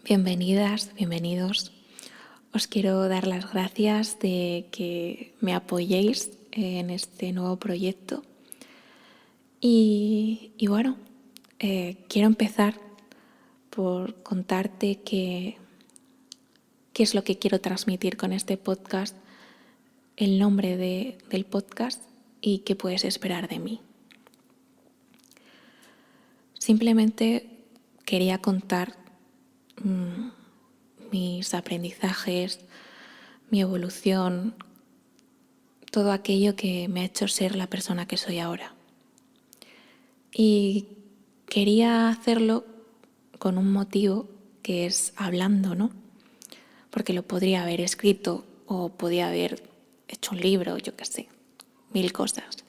Bienvenidas, bienvenidos. Os quiero dar las gracias de que me apoyéis en este nuevo proyecto. Y bueno, quiero empezar por contarte qué es lo que quiero transmitir con este podcast, el nombre del podcast y qué puedes esperar de mí. Simplemente quería contar mis aprendizajes, mi evolución, todo aquello que me ha hecho ser la persona que soy ahora. Y quería hacerlo con un motivo que es hablando, ¿no? Porque lo podría haber escrito o podía haber hecho un libro, yo qué sé, 1000 cosas.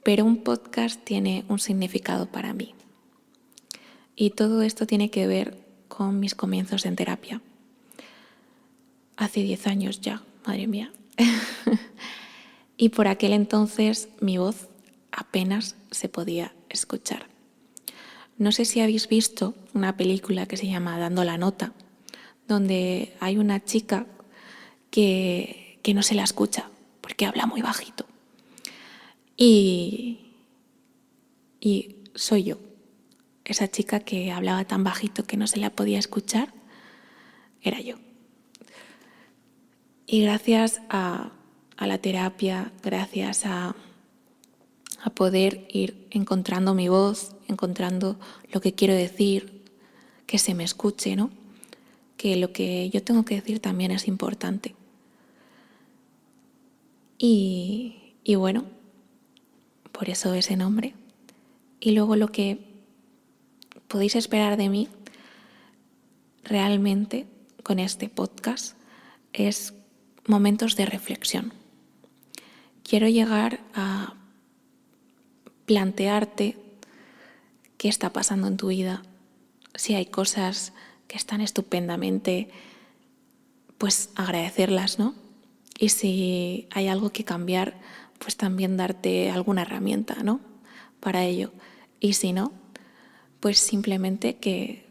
Pero un podcast tiene un significado para mí. Y todo esto tiene que ver con mis comienzos en terapia. Hace 10 años ya, madre mía. Y por aquel entonces mi voz apenas se podía escuchar. No sé si habéis visto una película que se llama Dando la nota, donde hay una chica que no se la escucha porque habla muy bajito. Y soy yo, esa chica que hablaba tan bajito que no se la podía escuchar, era yo. Y gracias a la terapia, gracias a poder ir encontrando mi voz, encontrando lo que quiero decir, que se me escuche, ¿no? Que lo que yo tengo que decir también es importante. Y bueno, por eso ese nombre. Y luego lo que podéis esperar de mí realmente con este podcast es momentos de reflexión. Quiero llegar a plantearte qué está pasando en tu vida, si hay cosas que están estupendamente, pues agradecerlas, ¿no? Y si hay algo que cambiar, pues también darte alguna herramienta, ¿no? Para ello. Y si no, pues simplemente que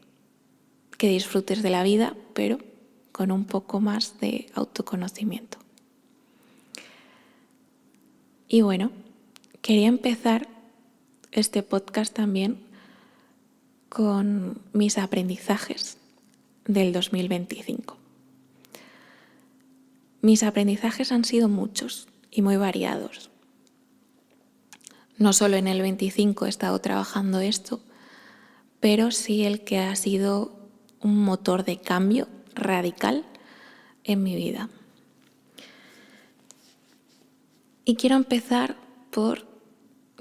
disfrutes de la vida, pero con un poco más de autoconocimiento. Y bueno, quería empezar este podcast también con mis aprendizajes del 2025. Mis aprendizajes han sido muchos y muy variados. No solo en el 25 he estado trabajando esto, pero sí el que ha sido un motor de cambio radical en mi vida. Y quiero empezar por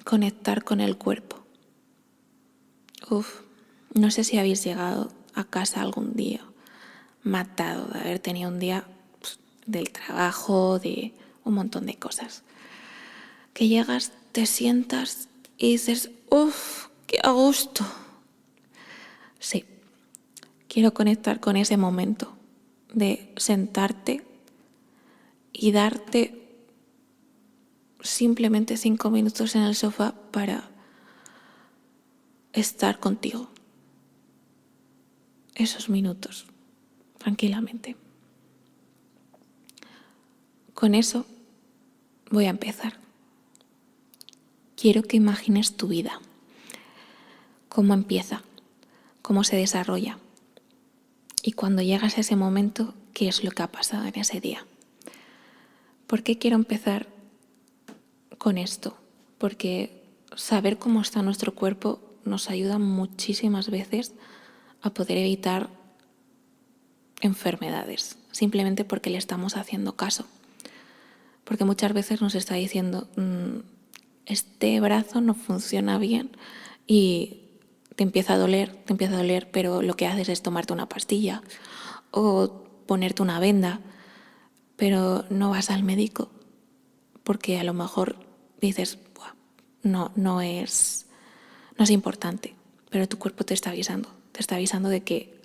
conectar con el cuerpo. No sé si habéis llegado a casa algún día matado de haber tenido un día del trabajo, de un montón de cosas. Que llegas, te sientas y dices, qué a gusto. Sí, quiero conectar con ese momento de sentarte y darte simplemente 5 minutos en el sofá para estar contigo. Esos minutos, tranquilamente. Con eso voy a empezar. Quiero que imagines tu vida. Cómo empieza, cómo se desarrolla. Y cuando llegas a ese momento, ¿qué es lo que ha pasado en ese día? ¿Por qué quiero empezar con esto? Porque saber cómo está nuestro cuerpo nos ayuda muchísimas veces a poder evitar enfermedades, simplemente porque le estamos haciendo caso. Porque muchas veces nos está diciendo, este brazo no funciona bien y te empieza a doler, pero lo que haces es tomarte una pastilla o ponerte una venda, pero no vas al médico porque a lo mejor dices, no es importante, pero tu cuerpo te está avisando de que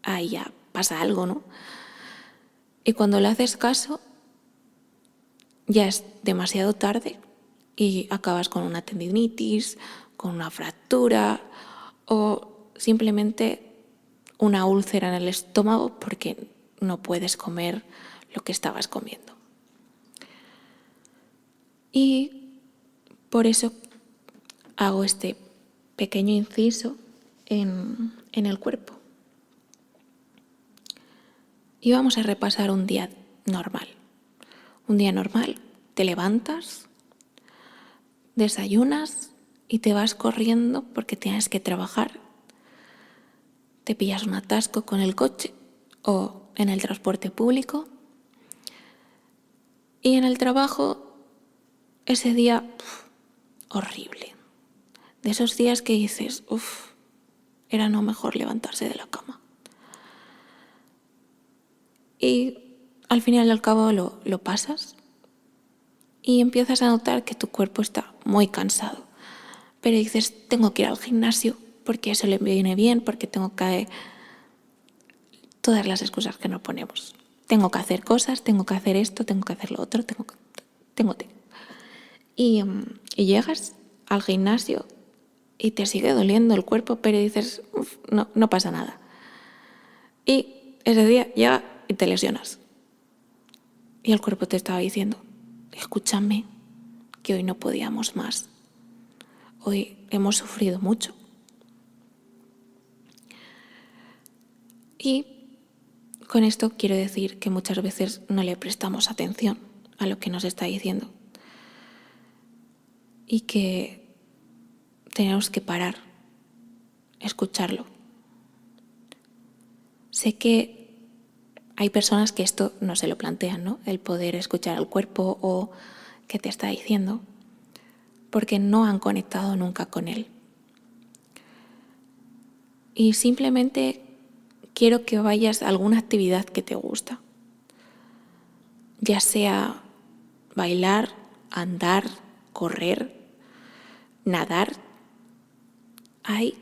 ahí ya pasa algo, ¿no? Y cuando le haces caso, ya es demasiado tarde y acabas con una tendinitis, con una fractura o simplemente una úlcera en el estómago porque no puedes comer lo que estabas comiendo. Y por eso hago este pequeño inciso en el cuerpo. Y vamos a repasar un día normal. Un día normal, te levantas, desayunas y te vas corriendo porque tienes que trabajar. Te pillas un atasco con el coche o en el transporte público. Y en el trabajo, ese día, horrible. De esos días que dices, era no mejor levantarse de la cama. Y al final y al cabo lo pasas y empiezas a notar que tu cuerpo está muy cansado. Pero dices, tengo que ir al gimnasio porque eso le viene bien, porque tengo que... Todas las excusas que nos ponemos. Tengo que hacer cosas, tengo que hacer esto, tengo que hacer lo otro, tengo. Y llegas al gimnasio y te sigue doliendo el cuerpo, pero dices, no pasa nada. Y ese día llega y te lesionas. Y el cuerpo te estaba diciendo, escúchame, que hoy no podíamos más. Hoy hemos sufrido mucho. Y con esto quiero decir que muchas veces no le prestamos atención a lo que nos está diciendo. Y que tenemos que parar, escucharlo. Sé que hay personas que esto no se lo plantean, ¿no? El poder escuchar al cuerpo o qué te está diciendo, porque no han conectado nunca con él. Y simplemente quiero que vayas a alguna actividad que te gusta, ya sea bailar, andar, correr, nadar. Ahí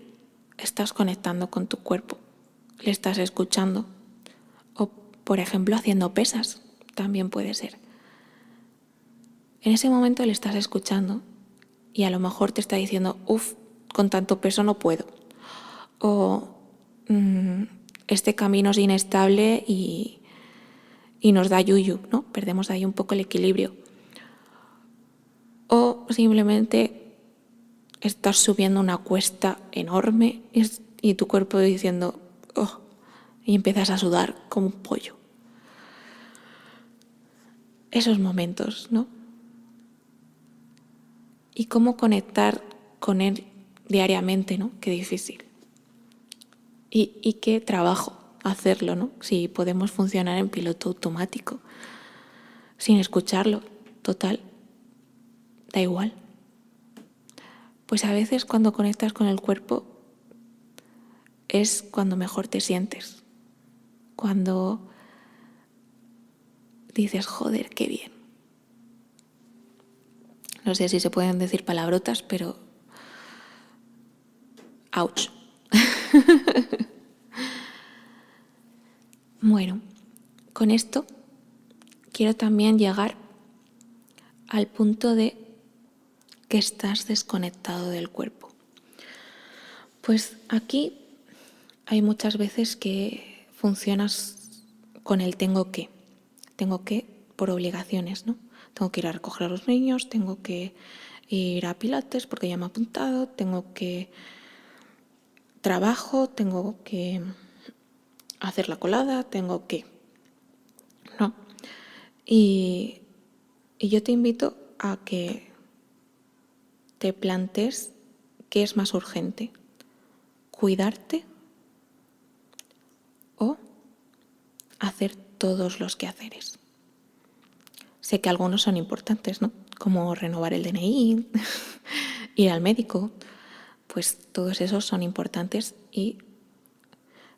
estás conectando con tu cuerpo, le estás escuchando. O, por ejemplo, haciendo pesas, también puede ser. En ese momento le estás escuchando y a lo mejor te está diciendo, con tanto peso no puedo. O este camino es inestable y nos da yuyu, ¿no? Perdemos ahí un poco el equilibrio. O simplemente estás subiendo una cuesta enorme y tu cuerpo diciendo, y empiezas a sudar como un pollo. Esos momentos, ¿no? Y cómo conectar con él diariamente, ¿no? Qué difícil. Y qué trabajo hacerlo, ¿no? Si podemos funcionar en piloto automático, sin escucharlo, total, da igual. Pues a veces cuando conectas con el cuerpo es cuando mejor te sientes, cuando dices, joder, qué bien. No sé si se pueden decir palabrotas, pero ouch. Bueno, con esto quiero también llegar al punto de que estás desconectado del cuerpo. Pues aquí hay muchas veces que funcionas con el tengo que por obligaciones, ¿no? Tengo que ir a recoger a los niños, tengo que ir a Pilates porque ya me he apuntado, tengo que trabajo, tengo que hacer la colada, tengo que, ¿no? Y yo te invito a que te plantees qué es más urgente, cuidarte o hacer todos los quehaceres. Sé que algunos son importantes, ¿no? Como renovar el DNI, ir al médico, pues todos esos son importantes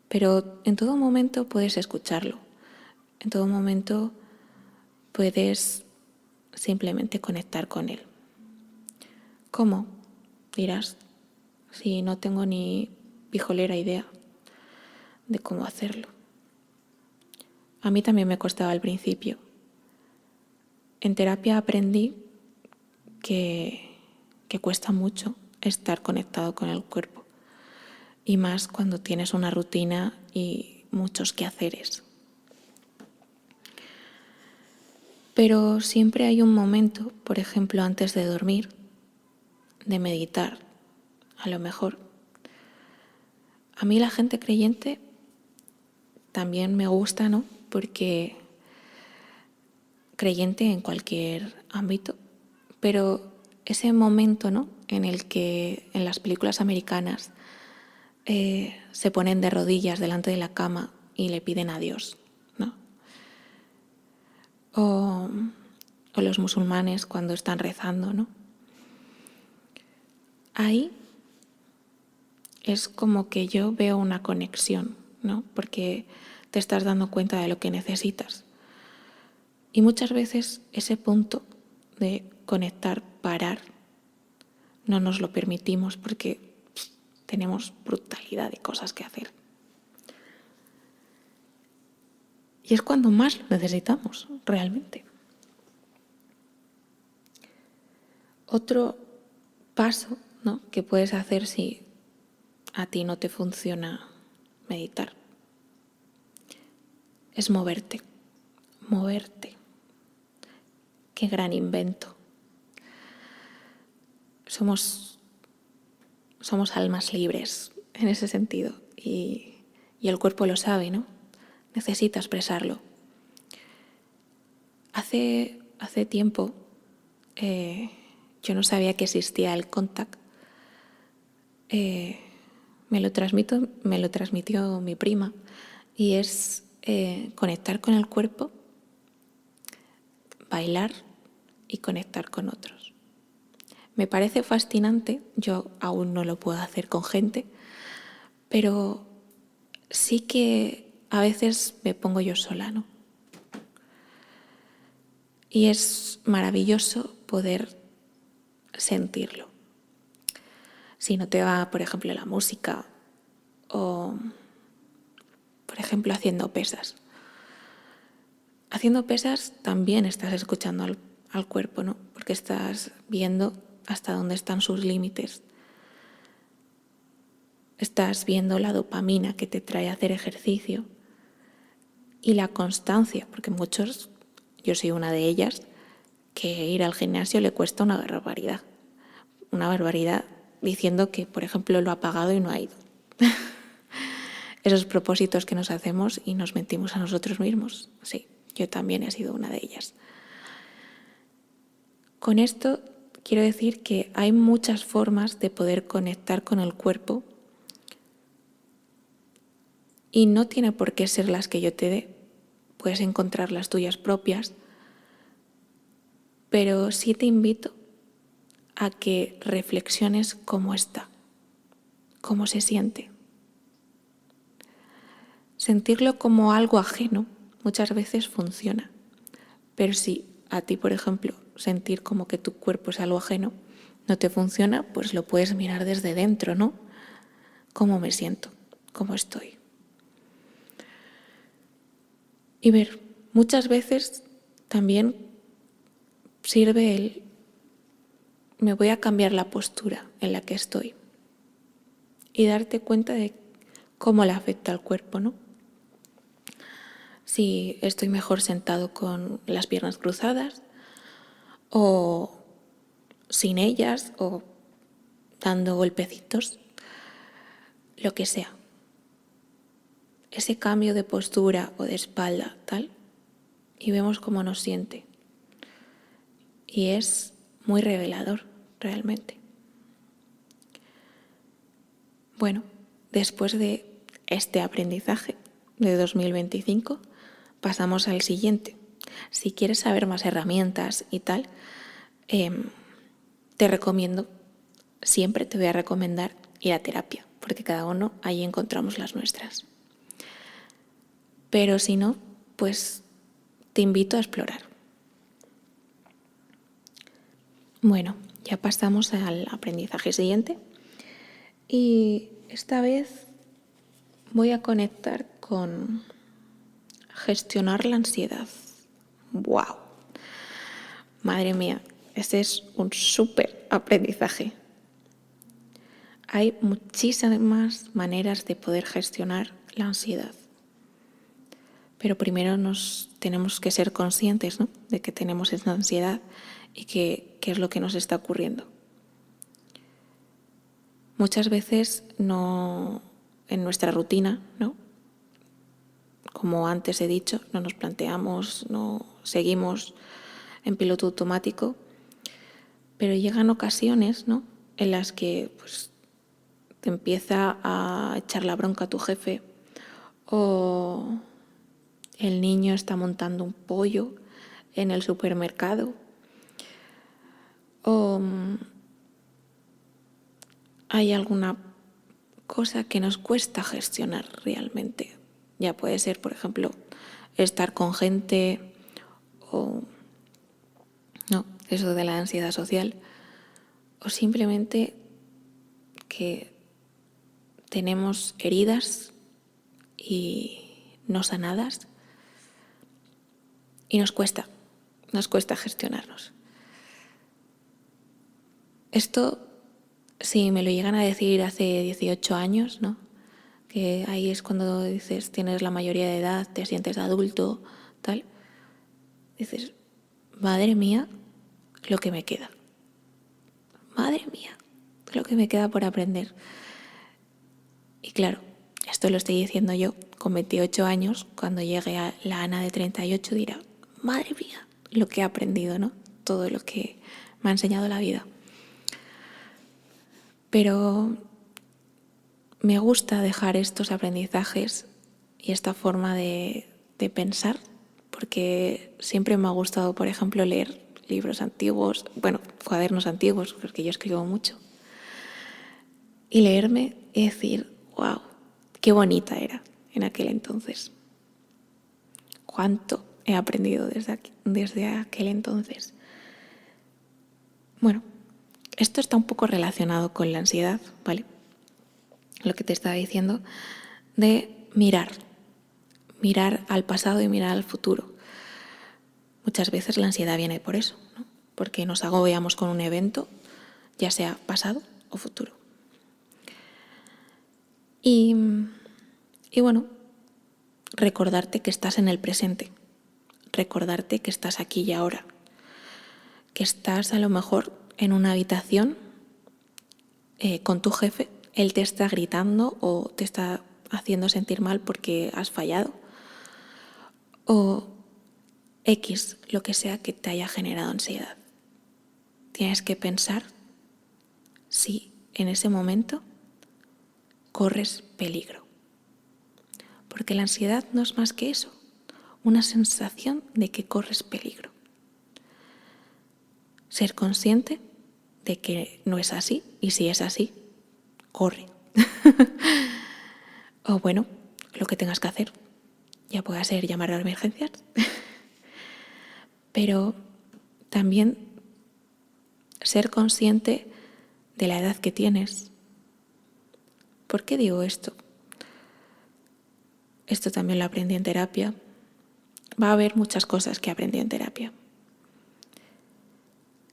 pero en todo momento puedes escucharlo. En todo momento puedes simplemente conectar con él. ¿Cómo? Dirás, si no tengo ni pijolera idea de cómo hacerlo. A mí también me costaba al principio. En terapia aprendí que cuesta mucho estar conectado con el cuerpo y más cuando tienes una rutina y muchos quehaceres. Pero siempre hay un momento, por ejemplo, antes de dormir, de meditar, a lo mejor. A mí la gente creyente también me gusta, ¿no? Porque creyente en cualquier ámbito, pero ese momento, ¿no?, en el que en las películas americanas se ponen de rodillas delante de la cama y le piden a Dios, ¿no? O los musulmanes cuando están rezando, ¿no? Ahí es como que yo veo una conexión, ¿no? Porque te estás dando cuenta de lo que necesitas. Y muchas veces ese punto de conectar, parar, no nos lo permitimos porque tenemos brutalidad de cosas que hacer. Y es cuando más lo necesitamos, realmente. Otro paso, ¿no?, que puedes hacer si a ti no te funciona meditar es moverte. Moverte. Qué gran invento. Somos almas libres en ese sentido y el cuerpo lo sabe, ¿no? Necesita expresarlo. Hace tiempo yo no sabía que existía el contact. Me lo transmitió mi prima y es conectar con el cuerpo, bailar y conectar con otros. Me parece fascinante, yo aún no lo puedo hacer con gente, pero sí que a veces me pongo yo sola, ¿no? Y es maravilloso poder sentirlo. Si no te va, por ejemplo, la música o, por ejemplo, haciendo pesas. Haciendo pesas también estás escuchando al cuerpo, ¿no? Porque estás viendo hasta dónde están sus límites. Estás viendo la dopamina que te trae hacer ejercicio y la constancia, porque muchos, yo soy una de ellas, que ir al gimnasio le cuesta una barbaridad. Una barbaridad diciendo que, por ejemplo, lo ha pagado y no ha ido. Esos propósitos que nos hacemos y nos mentimos a nosotros mismos. Sí, yo también he sido una de ellas. Con esto quiero decir que hay muchas formas de poder conectar con el cuerpo y no tiene por qué ser las que yo te dé. Puedes encontrar las tuyas propias, pero sí te invito a que reflexiones cómo está, cómo se siente. Sentirlo como algo ajeno muchas veces funciona, pero si a ti, por ejemplo, sentir como que tu cuerpo es algo ajeno no te funciona, pues lo puedes mirar desde dentro, ¿no? ¿Cómo me siento? ¿Cómo estoy? Y ver, muchas veces también sirve me voy a cambiar la postura en la que estoy y darte cuenta de cómo le afecta al cuerpo, ¿no? Si estoy mejor sentado con las piernas cruzadas o sin ellas o dando golpecitos, lo que sea. Ese cambio de postura o de espalda, tal, y vemos cómo nos siente. Y es muy revelador, realmente. Bueno, después de este aprendizaje de 2025, pasamos al siguiente. Si quieres saber más herramientas y tal, te recomiendo, siempre te voy a recomendar ir a terapia, porque cada uno ahí encontramos las nuestras. Pero si no, pues te invito a explorar. Bueno, ya pasamos al aprendizaje siguiente y esta vez voy a conectar con gestionar la ansiedad. ¡Wow! Madre mía, este es un súper aprendizaje. hay muchísimas maneras de poder gestionar la ansiedad. Pero primero nos tenemos que ser conscientes, ¿no?, de que tenemos esa ansiedad y qué es lo que nos está ocurriendo. Muchas veces en nuestra rutina, ¿no?, como antes he dicho, no nos planteamos, no seguimos en piloto automático, pero llegan ocasiones, ¿no?, en las que pues, te empieza a echar la bronca a tu jefe, o el niño está montando un pollo en el supermercado, o hay alguna cosa que nos cuesta gestionar realmente. Ya puede ser, por ejemplo, estar con gente o no, eso de la ansiedad social, o simplemente que tenemos heridas y no sanadas y nos cuesta gestionarnos. Esto, si me lo llegan a decir hace 18 años, ¿no?, que ahí es cuando dices, tienes la mayoría de edad, te sientes adulto, tal, dices, madre mía, lo que me queda. Madre mía, lo que me queda por aprender. Y claro, esto lo estoy diciendo yo con 28 años. Cuando llegue a la Ana de 38 dirá, madre mía, lo que he aprendido, ¿no? Todo lo que me ha enseñado la vida. Pero me gusta dejar estos aprendizajes y esta forma de pensar, porque siempre me ha gustado, por ejemplo, leer libros antiguos, cuadernos antiguos, porque yo escribo mucho, y leerme y decir, wow, qué bonita era en aquel entonces. Cuánto he aprendido desde aquel entonces. Bueno, esto está un poco relacionado con la ansiedad, ¿vale? Lo que te estaba diciendo de mirar al pasado y mirar al futuro. Muchas veces la ansiedad viene por eso, ¿no?, porque nos agobiamos con un evento, ya sea pasado o futuro. Y bueno, recordarte que estás en el presente, recordarte que estás aquí y ahora, que estás a lo mejor en una habitación con tu jefe, él te está gritando o te está haciendo sentir mal porque has fallado, o X, lo que sea que te haya generado ansiedad. Tienes que pensar si en ese momento corres peligro. Porque la ansiedad no es más que eso, una sensación de que corres peligro. Ser consciente de que no es así, y si es así, corre. O bueno, lo que tengas que hacer, ya puede ser llamar a emergencias. Pero también ser consciente de la edad que tienes. ¿Por qué digo esto? Esto también lo aprendí en terapia. Va a haber muchas cosas que aprendí en terapia.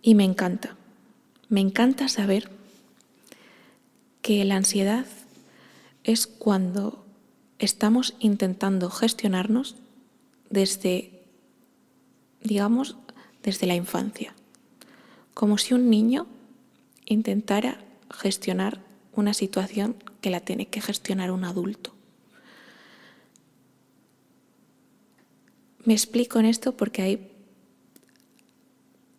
Y me encanta saber que la ansiedad es cuando estamos intentando gestionarnos desde la infancia. Como si un niño intentara gestionar una situación que la tiene que gestionar un adulto. Me explico en esto porque ahí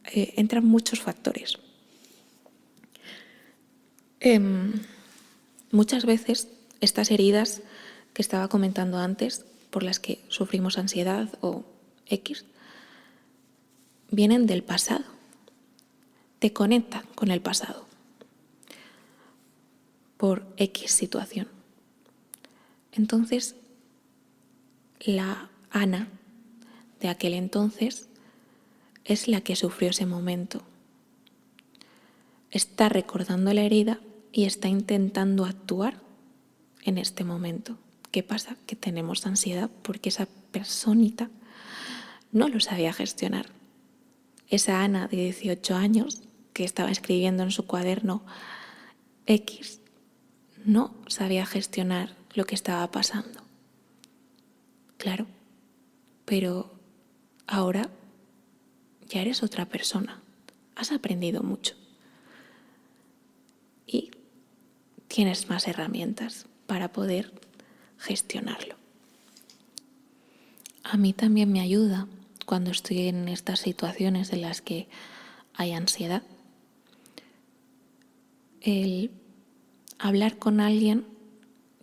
entran muchos factores. Muchas veces estas heridas que estaba comentando antes, por las que sufrimos ansiedad o X, vienen del pasado. Te conectan con el pasado por X situación. Entonces, la Ana de aquel entonces es la que sufrió ese momento. Está recordando la herida y está intentando actuar en este momento. ¿Qué pasa? Que tenemos ansiedad porque esa personita no lo sabía gestionar. Esa Ana de 18 años que estaba escribiendo en su cuaderno X no sabía gestionar lo que estaba pasando. Claro, pero ahora ya eres otra persona, has aprendido mucho y tienes más herramientas para poder gestionarlo. A mí también me ayuda cuando estoy en estas situaciones en las que hay ansiedad, el hablar con alguien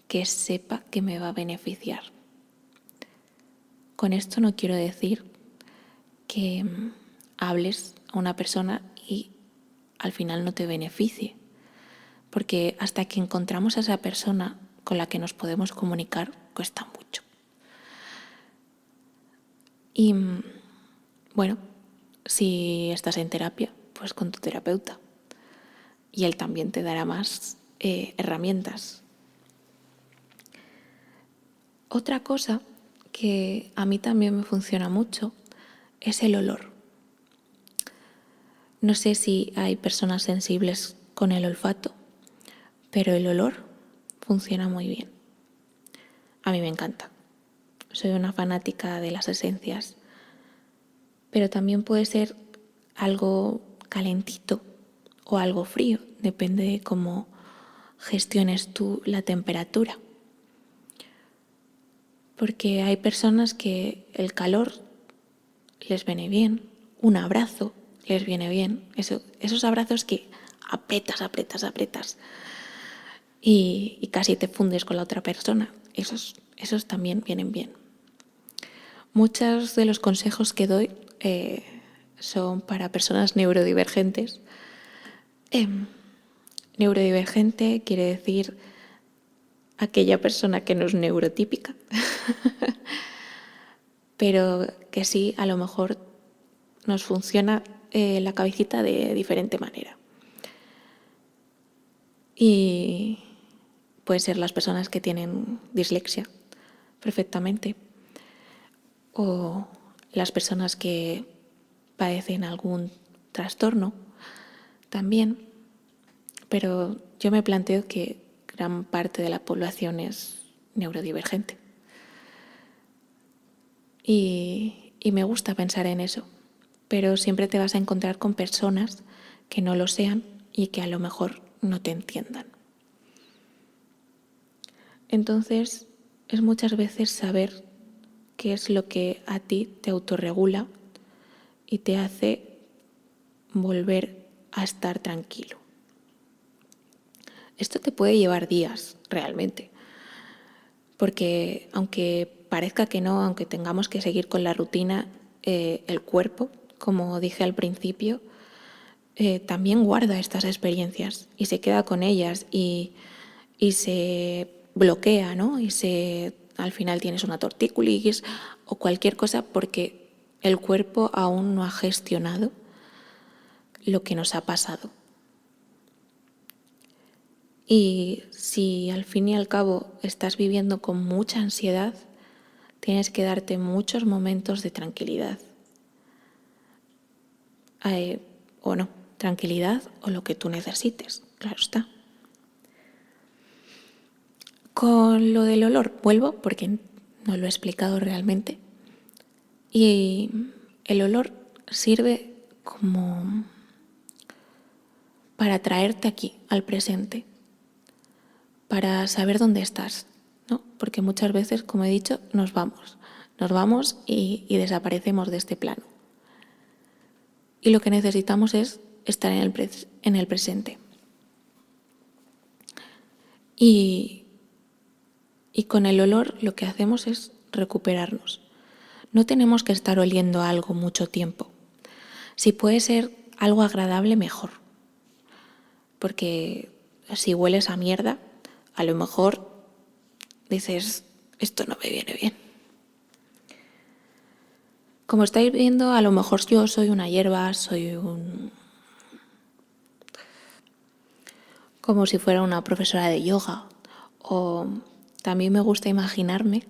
que sepa que me va a beneficiar. Con esto no quiero decir que hables a una persona y al final no te beneficie, porque hasta que encontramos a esa persona con la que nos podemos comunicar cuesta mucho. Y bueno, si estás en terapia, pues con tu terapeuta. Y él también te dará más herramientas. Otra cosa que a mí también me funciona mucho es el olor. No sé si hay personas sensibles con el olfato, pero el olor funciona muy bien. A mí me encanta. Soy una fanática de las esencias, pero también puede ser algo calentito o algo frío, depende de cómo gestiones tú la temperatura. Porque hay personas que el calor les viene bien, un abrazo les viene bien, esos abrazos que apretas y casi te fundes con la otra persona, esos también vienen bien. Muchos de los consejos que doy son para personas neurodivergentes. Neurodivergente quiere decir aquella persona que no es neurotípica, pero que sí, a lo mejor nos funciona la cabecita de diferente manera. Y pueden ser las personas que tienen dislexia perfectamente, o las personas que padecen algún trastorno también, pero yo me planteo que gran parte de la población es neurodivergente. Y me gusta pensar en eso, pero siempre te vas a encontrar con personas que no lo sean y que a lo mejor no te entiendan. Entonces, es muchas veces saber qué es lo que a ti te autorregula y te hace volver a estar tranquilo. Esto te puede llevar días, realmente, porque aunque parezca que no, aunque tengamos que seguir con la rutina, el cuerpo, como dije al principio, también guarda estas experiencias y se queda con ellas y se bloquea, ¿no? Al final tienes una tortícolis o cualquier cosa porque el cuerpo aún no ha gestionado lo que nos ha pasado. Y si al fin y al cabo estás viviendo con mucha ansiedad, tienes que darte muchos momentos de tranquilidad. O no, tranquilidad o lo que tú necesites, claro está. Con lo del olor, vuelvo porque no lo he explicado realmente. Y el olor sirve como para traerte aquí, al presente, para saber dónde estás, ¿no? Porque muchas veces, como he dicho, nos vamos y desaparecemos de este plano. Y lo que necesitamos es estar en el presente. Y con el olor lo que hacemos es recuperarnos. No tenemos que estar oliendo algo mucho tiempo. Si puede ser algo agradable, mejor. Porque si hueles a mierda, a lo mejor dices, esto no me viene bien. Como estáis viendo, a lo mejor yo soy una hierba, como si fuera una profesora de yoga. O también me gusta imaginarme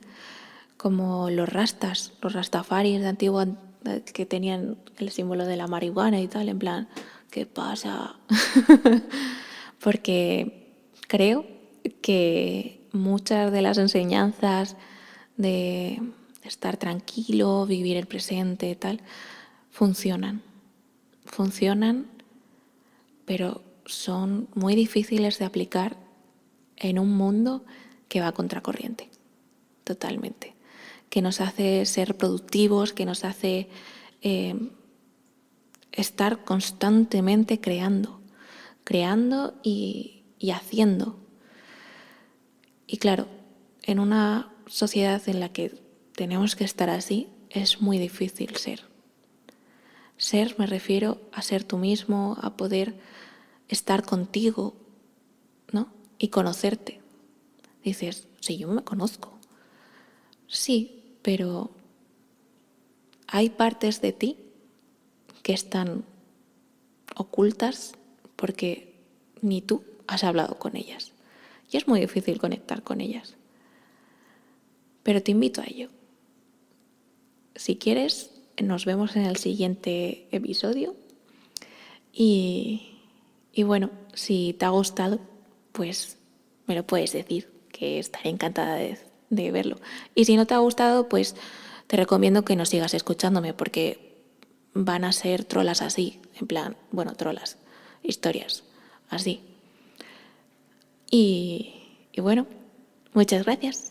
como los rastafaris de antigua que tenían el símbolo de la marihuana y tal, en plan, ¿qué pasa? Porque creo que muchas de las enseñanzas de estar tranquilo, vivir el presente, tal, funcionan, pero son muy difíciles de aplicar en un mundo que va a contracorriente, totalmente, que nos hace ser productivos, que nos hace estar constantemente creando y haciendo. Y claro, en una sociedad en la que tenemos que estar así, es muy difícil ser. Ser, me refiero a ser tú mismo, a poder estar contigo, ¿no? Y conocerte. Dices, sí, yo me conozco. Sí, pero hay partes de ti que están ocultas porque ni tú has hablado con ellas. Y es muy difícil conectar con ellas. Pero te invito a ello. Si quieres, nos vemos en el siguiente episodio. Y bueno, si te ha gustado, pues me lo puedes decir, que estaré encantada de verlo. Y si no te ha gustado, pues te recomiendo que no sigas escuchándome, porque van a ser trolas así, en plan, bueno, trolas, historias así. Y bueno, muchas gracias.